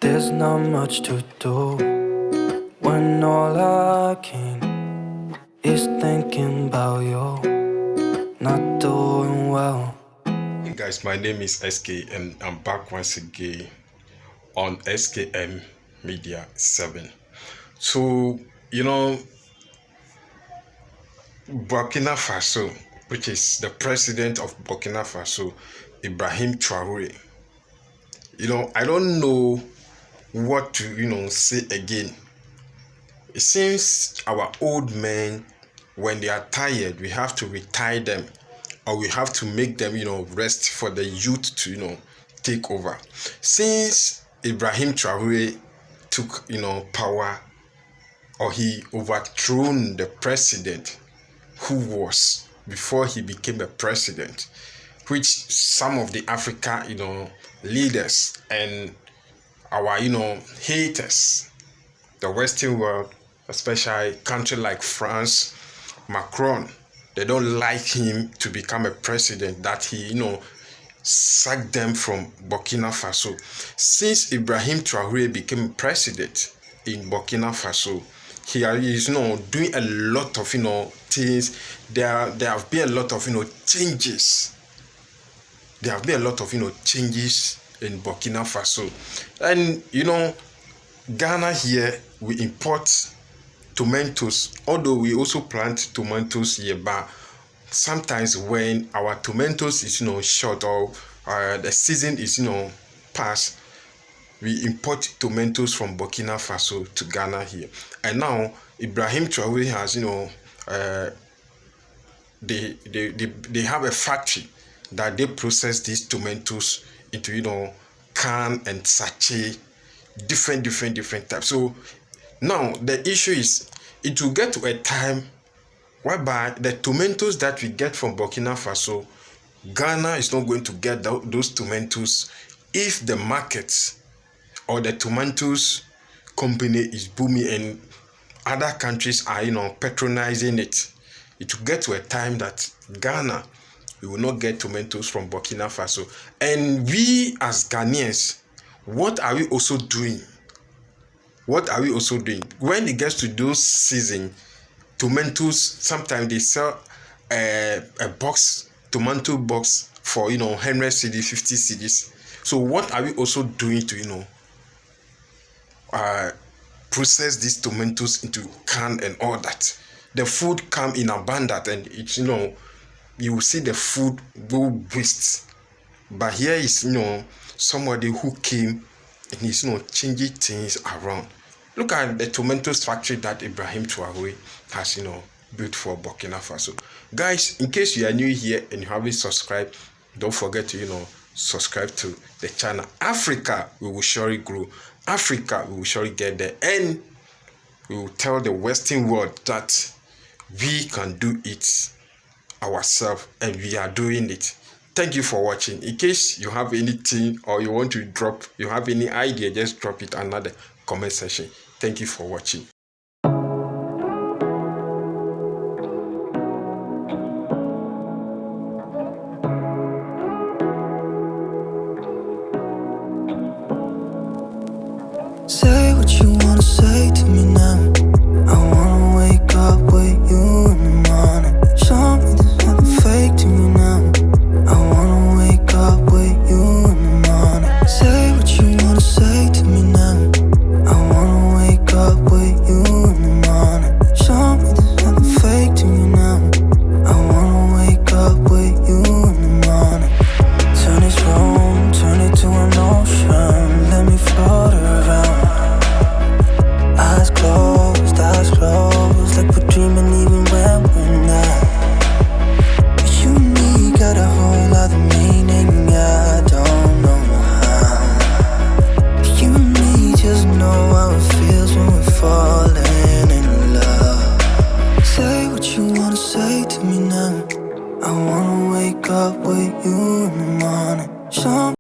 There's not much to do when all I can is thinking about you, not doing well. Hey guys, my name is S.K.M. I'm back once again on S.K.M. Media 7. So, Burkina Faso, which is the president of Burkina Faso, Ibrahim Traoré. I don't know what to, say again. It seems our old men, when they are tired, we have to retire them or we have to make them, rest for the youth to, take over. Since Ibrahim Traoré took, power, or he overthrown the president who was before he became a president, which some of the Africa, leaders and our, haters, the Western world, especially country like France, Macron, they don't like him to become a president, that he, sacked them from Burkina Faso. Since Ibrahim Traoré became president in Burkina Faso, he is, doing a lot of, things. There have been a lot of, changes. There have been a lot of, changes in Burkina Faso. And, Ghana here, we import tomatoes, although we also plant tomatoes here, but sometimes when our tomatoes is short, or the season is past, we import tomatoes from Burkina Faso to Ghana here. And now Ibrahim Traoré has they have a factory that they process these tomatoes into can and sachet, different types. So now the issue is, it will get to a time whereby the tomatoes that we get from Burkina Faso, Ghana is not going to get those tomatoes if the market or the tomatoes company is booming and other countries are patronizing it. It will get to a time that Ghana, we will not get tomatoes from Burkina Faso. And we as Ghanaians, what are we also doing? What are we also doing? When it gets to those season, tomatoes, sometimes they sell a tomato box for 100 cedis, 50 cedis. So what are we also doing to process these tomatoes into can and all that? The food come in abundance, and it's you will see the food go waste. But here is somebody who came and he's changing things around. Look at the tomatoes factory that Ibrahim Traoré has built for Burkina Faso. Guys, in case you are new here and you haven't subscribed, don't forget to subscribe to the channel. Africa, we will surely grow. Africa, we will surely get there, and we will tell the Western world that we can do it ourselves, and we are doing it. Thank you for watching. In case you have anything or you want to drop, you have any idea, just drop it under the comment section. Thank you for watching. Say what you